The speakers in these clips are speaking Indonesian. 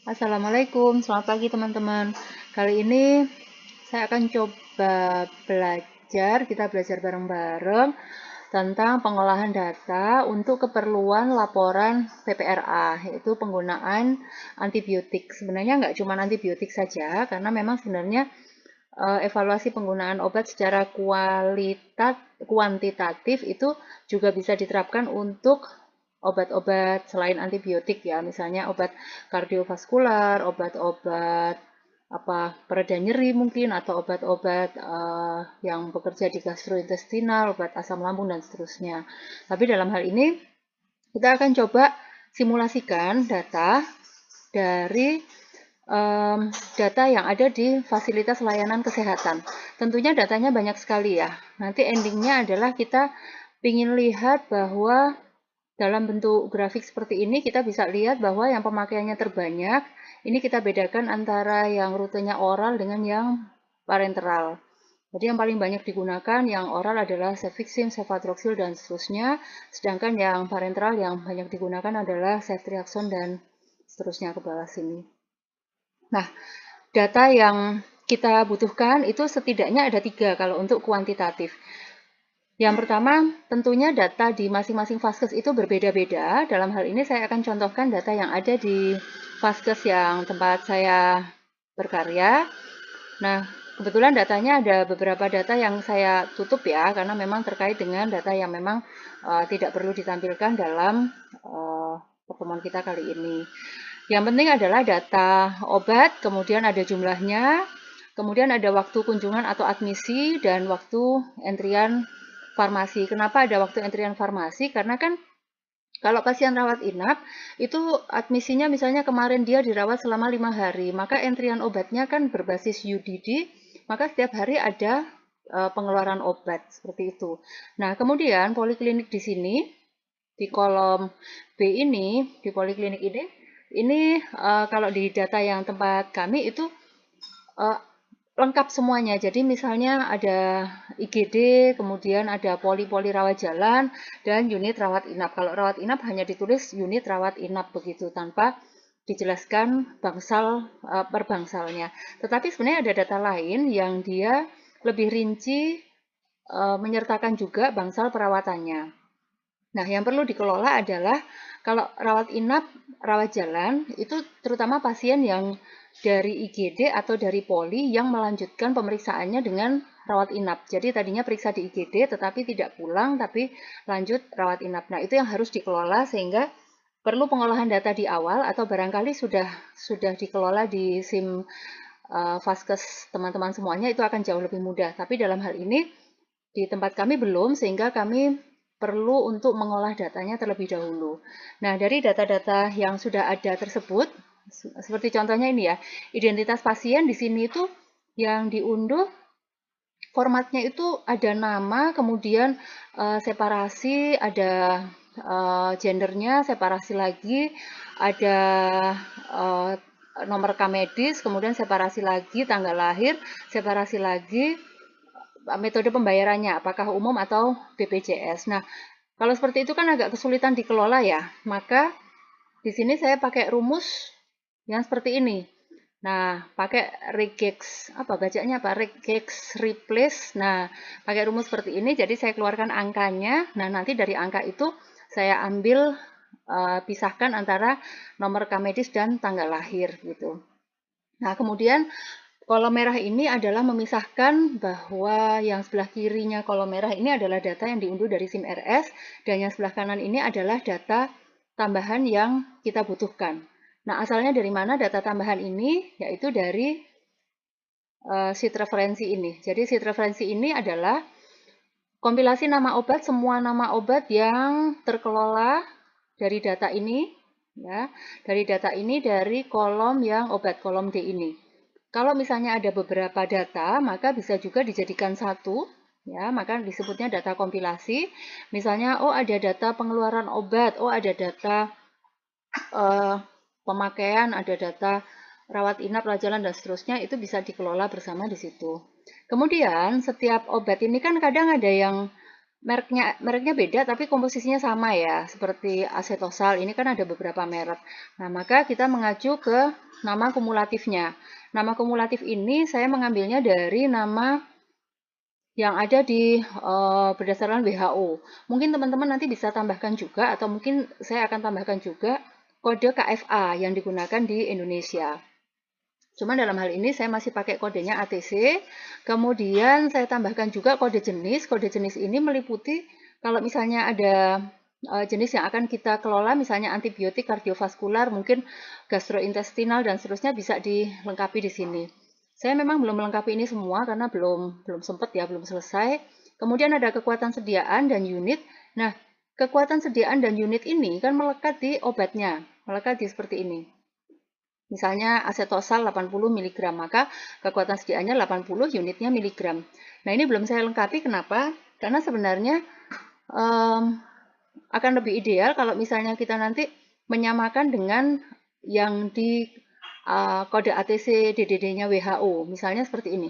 Assalamualaikum, selamat pagi teman-teman. Kali ini saya akan coba kita belajar bareng-bareng tentang pengolahan data untuk keperluan laporan PPRA, yaitu penggunaan antibiotik. Sebenarnya nggak cuma antibiotik saja, karena memang sebenarnya evaluasi penggunaan obat secara kuantitatif itu juga bisa diterapkan untuk obat-obat selain antibiotik ya, misalnya obat kardiovaskular, obat-obat pereda nyeri mungkin atau obat-obat yang bekerja di gastrointestinal, obat asam lambung dan seterusnya. Tapi dalam hal ini kita akan coba simulasikan data dari data yang ada di fasilitas layanan kesehatan. Tentunya datanya banyak sekali ya. Nanti endingnya adalah kita ingin lihat bahwa dalam bentuk grafik seperti ini kita bisa lihat bahwa yang pemakaiannya terbanyak, ini kita bedakan antara yang rutenya oral dengan yang parenteral. Jadi yang paling banyak digunakan yang oral adalah cefixime, cefadroxil, dan seterusnya. Sedangkan yang parenteral yang banyak digunakan adalah ceftriaxone dan seterusnya ke bawah sini. Nah, data yang kita butuhkan itu setidaknya ada 3 kalau untuk kuantitatif. Yang pertama, tentunya data di masing-masing vaskes itu berbeda-beda. Dalam hal ini saya akan contohkan data yang ada di vaskes yang tempat saya berkarya. Nah, kebetulan datanya ada beberapa data yang saya tutup ya, karena memang terkait dengan data yang memang tidak perlu ditampilkan dalam pertemuan kita kali ini. Yang penting adalah data obat, kemudian ada jumlahnya, kemudian ada waktu kunjungan atau admisi, dan waktu entrian farmasi. Kenapa ada waktu entrian farmasi? Karena kan kalau pasien rawat inap, itu admisinya misalnya kemarin dia dirawat selama 5 hari, maka entrian obatnya kan berbasis UDD, maka setiap hari ada pengeluaran obat, seperti itu. Nah, kemudian poliklinik di sini, di kolom B ini, di poliklinik ini kalau di data yang tempat kami itu uh, lengkap semuanya. Jadi misalnya ada IGD, kemudian ada poli-poli rawat jalan, dan unit rawat inap. Kalau rawat inap hanya ditulis unit rawat inap begitu, tanpa dijelaskan bangsal per bangsalnya. Tetapi sebenarnya ada data lain yang dia lebih rinci menyertakan juga bangsal perawatannya. Nah, yang perlu dikelola adalah kalau rawat inap, rawat jalan, itu terutama pasien yang dari IGD atau dari poli yang melanjutkan pemeriksaannya dengan rawat inap. Jadi tadinya periksa di IGD tetapi tidak pulang, tapi lanjut rawat inap. Nah, itu yang harus dikelola sehingga perlu pengolahan data di awal atau barangkali sudah dikelola di SIM Vaskes teman-teman semuanya itu akan jauh lebih mudah. Tapi dalam hal ini di tempat kami belum, sehingga kami perlu untuk mengolah datanya terlebih dahulu. Nah, dari data-data yang sudah ada tersebut, seperti contohnya ini ya, identitas pasien di sini itu yang diunduh formatnya itu ada nama, kemudian separasi, ada gendernya, separasi lagi, ada uh, nomor rekam medis, kemudian separasi lagi, tanggal lahir, separasi lagi, metode pembayarannya, apakah umum atau BPJS. Nah, kalau seperti itu kan agak kesulitan dikelola ya, maka di sini saya pakai rumus yang seperti ini. Nah, pakai regex, bacanya apa? Regex replace. Nah, pakai rumus seperti ini, jadi saya keluarkan angkanya. Nah, nanti dari angka itu saya ambil pisahkan antara nomor rekam medis dan tanggal lahir gitu. Nah, kemudian kolom merah ini adalah memisahkan bahwa yang sebelah kirinya kolom merah ini adalah data yang diunduh dari SIM RS, dan yang sebelah kanan ini adalah data tambahan yang kita butuhkan. Nah, asalnya dari mana data tambahan ini? Yaitu dari sheet referensi ini. Jadi sheet referensi ini adalah kompilasi nama obat, semua nama obat yang terkelola dari data ini, ya, dari kolom yang obat, kolom D ini. Kalau misalnya ada beberapa data, maka bisa juga dijadikan satu, ya, maka disebutnya data kompilasi. Misalnya, oh ada data pengeluaran obat, oh ada data pemakaian, ada data rawat inap, rawat jalan, dan seterusnya, itu bisa dikelola bersama di situ. Kemudian, setiap obat ini kan kadang ada yang mereknya beda tapi komposisinya sama ya, seperti asetosal ini kan ada beberapa merek. Nah, maka kita mengacu ke nama kumulatifnya. Nama kumulatif ini saya mengambilnya dari nama yang ada di berdasarkan WHO. Mungkin teman-teman nanti bisa tambahkan juga atau mungkin saya akan tambahkan juga kode KFA yang digunakan di Indonesia. Cuma dalam hal ini saya masih pakai kodenya ATC. Kemudian saya tambahkan juga kode jenis. Kode jenis ini meliputi kalau misalnya ada jenis yang akan kita kelola, misalnya antibiotik kardiovaskular, mungkin gastrointestinal dan seterusnya bisa dilengkapi di sini. Saya memang belum melengkapi ini semua karena belum sempat ya, belum selesai. Kemudian ada kekuatan sediaan dan unit. Nah, kekuatan sediaan dan unit ini kan melekat di obatnya, melekat di seperti ini. Misalnya asetosal 80 mg, maka kekuatan sediaannya 80, unitnya miligram. Nah, ini belum saya lengkapi, kenapa? Karena sebenarnya akan lebih ideal kalau misalnya kita nanti menyamakan dengan yang di kode ATC DDD-nya WHO, misalnya seperti ini.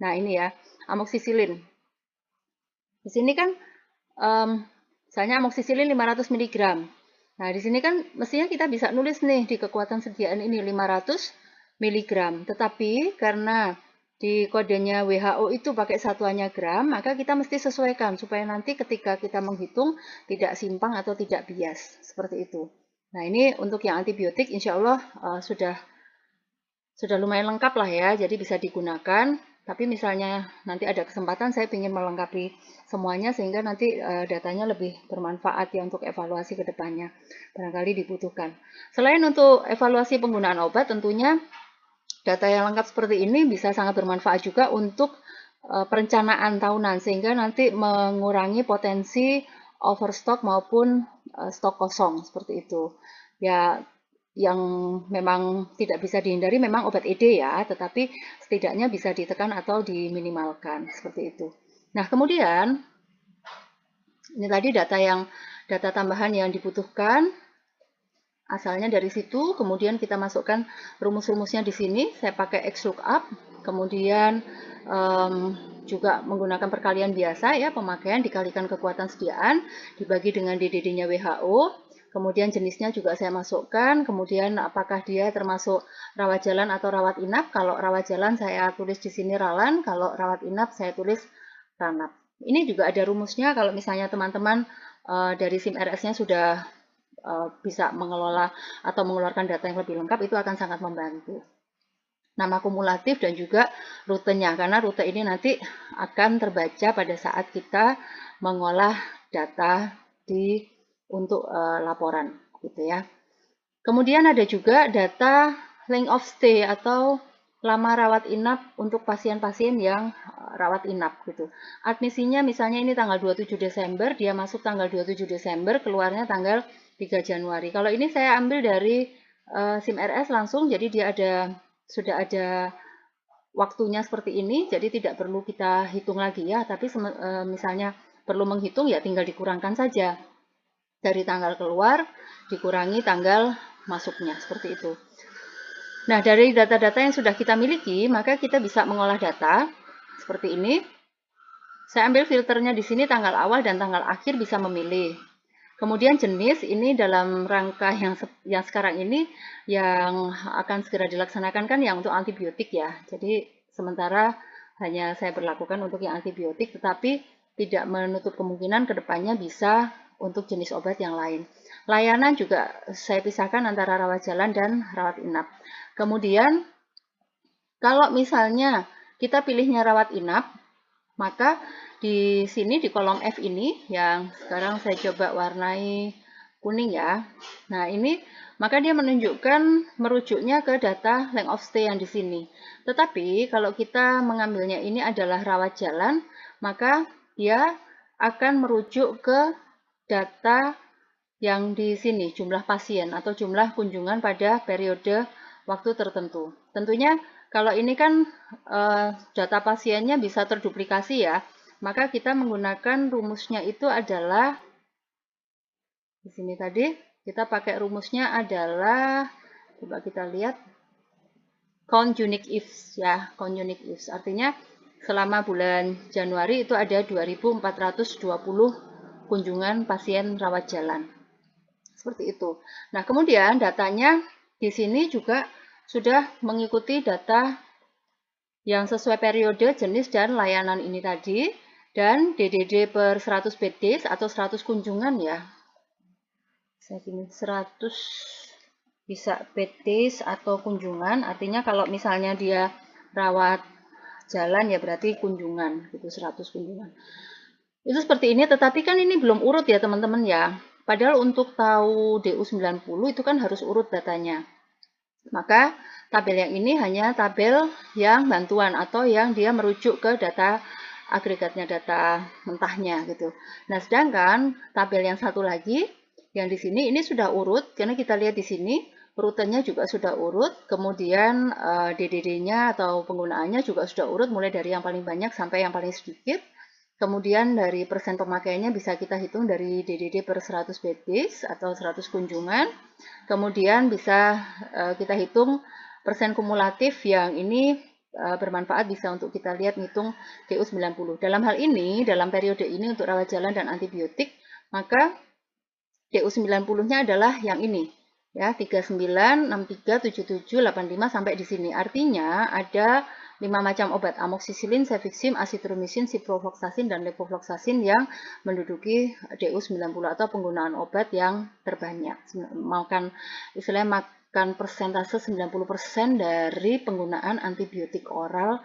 Nah, ini ya, amoksisilin. Di sini kan misalnya amoksisilin 500 mg. Nah, di sini kan mestinya kita bisa nulis nih di kekuatan sediaan ini 500 mg. Tetapi karena di kodenya WHO itu pakai satuannya gram, maka kita mesti sesuaikan supaya nanti ketika kita menghitung tidak simpang atau tidak bias. Seperti itu. Nah, ini untuk yang antibiotik insya Allah sudah lumayan lengkap lah ya, jadi bisa digunakan. Tapi misalnya nanti ada kesempatan saya ingin melengkapi semuanya sehingga nanti datanya lebih bermanfaat ya untuk evaluasi ke depannya. Barangkali dibutuhkan. Selain untuk evaluasi penggunaan obat, tentunya data yang lengkap seperti ini bisa sangat bermanfaat juga untuk perencanaan tahunan sehingga nanti mengurangi potensi overstock maupun stok kosong seperti itu. Ya, yang memang tidak bisa dihindari memang obat ED ya, tetapi setidaknya bisa ditekan atau diminimalkan seperti itu. Nah, kemudian ini tadi data tambahan yang dibutuhkan asalnya dari situ, kemudian kita masukkan rumus-rumusnya di sini. Saya pakai XLOOKUP, kemudian juga menggunakan perkalian biasa ya, pemakaian dikalikan kekuatan sediaan dibagi dengan DDD-nya WHO. Kemudian jenisnya juga saya masukkan, kemudian apakah dia termasuk rawat jalan atau rawat inap. Kalau rawat jalan saya tulis di sini ralan, kalau rawat inap saya tulis ranap. Ini juga ada rumusnya kalau misalnya teman-teman dari SIM RS-nya sudah bisa mengelola atau mengeluarkan data yang lebih lengkap, itu akan sangat membantu. Nama kumulatif dan juga rutenya, karena rute ini nanti akan terbaca pada saat kita mengolah data untuk laporan, gitu ya. Kemudian ada juga data length of stay atau lama rawat inap untuk pasien-pasien yang rawat inap gitu. Admisinya misalnya ini tanggal 27 Desember, dia masuk tanggal 27 Desember, keluarnya tanggal 3 Januari. Kalau ini saya ambil dari SIM RS langsung, jadi dia sudah ada waktunya seperti ini, jadi tidak perlu kita hitung lagi ya, tapi misalnya perlu menghitung ya tinggal dikurangkan saja. Dari tanggal keluar dikurangi tanggal masuknya, seperti itu. Nah, dari data-data yang sudah kita miliki, maka kita bisa mengolah data seperti ini. Saya ambil filternya di sini tanggal awal dan tanggal akhir bisa memilih. Kemudian jenis ini dalam rangka yang sekarang ini yang akan segera dilaksanakan kan yang untuk antibiotik ya. Jadi sementara hanya saya berlakukan untuk yang antibiotik, tetapi tidak menutup kemungkinan kedepannya bisa untuk jenis obat yang lain. Layanan juga saya pisahkan antara rawat jalan dan rawat inap. Kemudian kalau misalnya kita pilihnya rawat inap, maka di sini di kolom F ini yang sekarang saya coba warnai kuning ya. Nah, ini maka dia menunjukkan merujuknya ke data length of stay yang di sini. Tetapi kalau kita mengambilnya ini adalah rawat jalan, maka dia akan merujuk ke data yang di sini, jumlah pasien atau jumlah kunjungan pada periode waktu tertentu. Tentunya kalau ini kan data pasiennya bisa terduplikasi ya, maka kita menggunakan rumusnya itu adalah di sini tadi kita pakai rumusnya adalah coba kita lihat count unique ifs ya, count unique ifs artinya selama bulan Januari itu ada 2.420 kunjungan pasien rawat jalan. Seperti itu. Nah, kemudian datanya di sini juga sudah mengikuti data yang sesuai periode, jenis, dan layanan ini tadi, dan DDD per 100 bed days atau 100 kunjungan ya. Saya gini, 100 bisa bed days atau kunjungan, artinya kalau misalnya dia rawat jalan ya berarti kunjungan, gitu 100 kunjungan. Itu seperti ini, tetapi kan ini belum urut ya teman-teman ya. Padahal untuk tahu DU90 itu kan harus urut datanya. Maka tabel yang ini hanya tabel yang bantuan atau yang dia merujuk ke data agregatnya, data mentahnya gitu. Nah, sedangkan tabel yang satu lagi yang di sini ini sudah urut karena kita lihat di sini rutenya juga sudah urut, kemudian DDD-nya atau penggunaannya juga sudah urut mulai dari yang paling banyak sampai yang paling sedikit. Kemudian dari persen pemakaiannya bisa kita hitung dari DDD per 100 bed days atau 100 kunjungan. Kemudian bisa kita hitung persen kumulatif yang ini bermanfaat bisa untuk kita lihat ngitung DU90. Dalam hal ini, dalam periode ini untuk rawat jalan dan antibiotik, maka DU90-nya adalah yang ini. Ya, 39, 63, 77, 85 sampai di sini. Artinya ada 5 macam obat, amoksisilin, cefixim, asitromisin, ciprofloxacin, dan levofloxacin yang menduduki DU90 atau penggunaan obat yang terbanyak. Istilahnya makan persentase 90% dari penggunaan antibiotik oral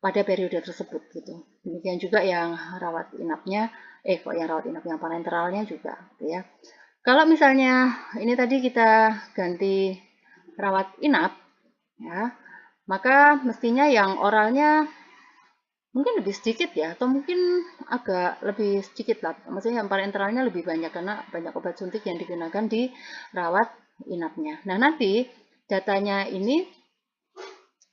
pada periode tersebut gitu. Demikian juga yang rawat inapnya, yang rawat inap, yang parenteralnya juga gitu ya. Kalau misalnya ini tadi kita ganti rawat inap, ya, maka mestinya yang oralnya mungkin lebih sedikit ya, atau mungkin agak lebih sedikit lah. Maksudnya yang parenteralnya lebih banyak karena banyak obat suntik yang digunakan di rawat inapnya. Nah, nanti datanya ini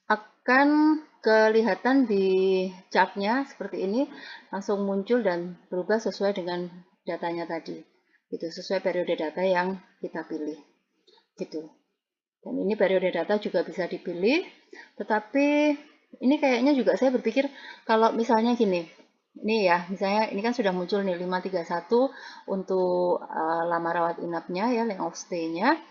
akan kelihatan di chartnya seperti ini, langsung muncul dan berubah sesuai dengan datanya tadi. Gitu, sesuai periode data yang kita pilih. Gitu. Dan ini periode data juga bisa dipilih, tetapi ini kayaknya juga saya berpikir kalau misalnya gini, ini ya, misalnya ini kan sudah muncul nih 531 untuk lama rawat inapnya ya, length of stay-nya.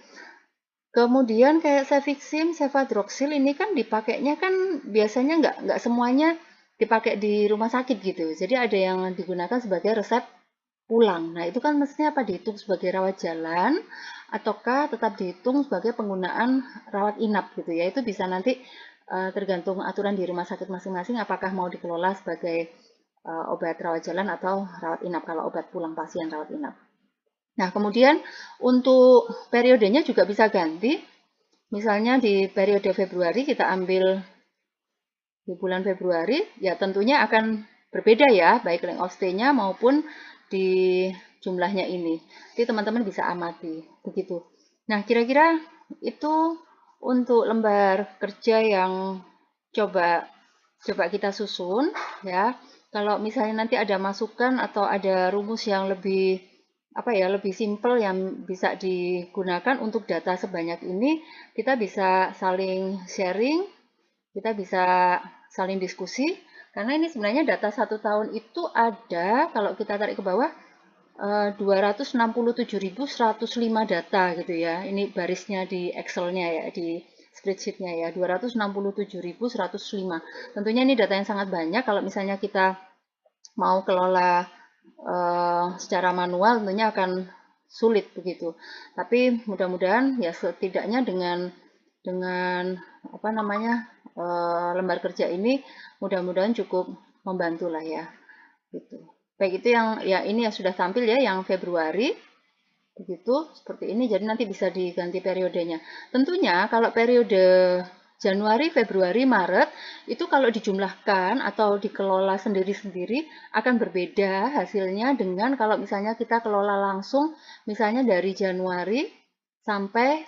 Kemudian kayak cefixim, cefadroxil ini kan dipakainya kan biasanya nggak semuanya dipakai di rumah sakit gitu. Jadi ada yang digunakan sebagai resep pulang. Nah, itu kan mestinya apa? Dihitung sebagai rawat jalan ataukah tetap dihitung sebagai penggunaan rawat inap gitu ya. Itu bisa nanti tergantung aturan di rumah sakit masing-masing apakah mau dikelola sebagai obat rawat jalan atau rawat inap kalau obat pulang pasien rawat inap. Nah, kemudian untuk periodenya juga bisa ganti. Misalnya di periode Februari kita ambil di bulan Februari, ya tentunya akan berbeda ya, baik length of stay-nya maupun di jumlahnya ini. Jadi teman-teman bisa amati begitu. Nah, kira-kira itu untuk lembar kerja yang coba kita susun ya. Kalau misalnya nanti ada masukan atau ada rumus yang lebih lebih simple yang bisa digunakan untuk data sebanyak ini, kita bisa saling sharing, kita bisa saling diskusi karena ini sebenarnya data 1 tahun itu ada, kalau kita tarik ke bawah, 267.105 data gitu ya. Ini barisnya di Excel-nya ya, di spreadsheet-nya ya, 267.105. Tentunya ini data yang sangat banyak. Kalau misalnya kita mau kelola secara manual, tentunya akan sulit begitu. Tapi mudah-mudahan ya setidaknya dengan lembar kerja ini mudah-mudahan cukup membantu lah ya. Gitu. Baik, itu yang ya ini yang sudah tampil ya, yang Februari. Begitu, seperti ini. Jadi nanti bisa diganti periodenya. Tentunya kalau periode Januari, Februari, Maret, itu kalau dijumlahkan atau dikelola sendiri-sendiri akan berbeda hasilnya dengan kalau misalnya kita kelola langsung, misalnya dari Januari sampai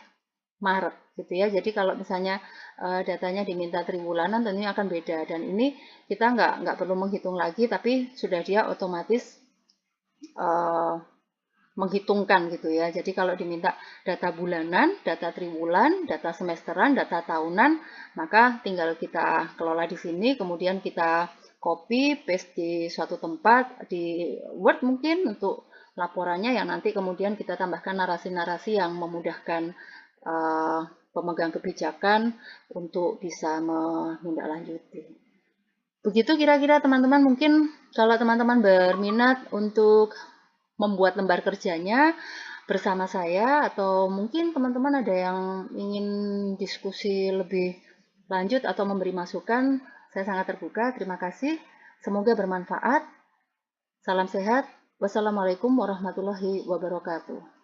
Maret gitu ya. Jadi kalau misalnya datanya diminta triwulanan tentunya akan beda, dan ini kita nggak perlu menghitung lagi, tapi sudah dia otomatis menghitungkan gitu ya. Jadi kalau diminta data bulanan, data triwulan, data semesteran, data tahunan, maka tinggal kita kelola di sini, kemudian kita copy paste di suatu tempat di Word mungkin untuk laporannya yang nanti kemudian kita tambahkan narasi-narasi yang memudahkan pemegang kebijakan untuk bisa menindaklanjuti. Begitu kira-kira teman-teman, mungkin kalau teman-teman berminat untuk membuat lembar kerjanya bersama saya, atau mungkin teman-teman ada yang ingin diskusi lebih lanjut atau memberi masukan, saya sangat terbuka. Terima kasih. Semoga bermanfaat. Salam sehat. Wassalamualaikum warahmatullahi wabarakatuh.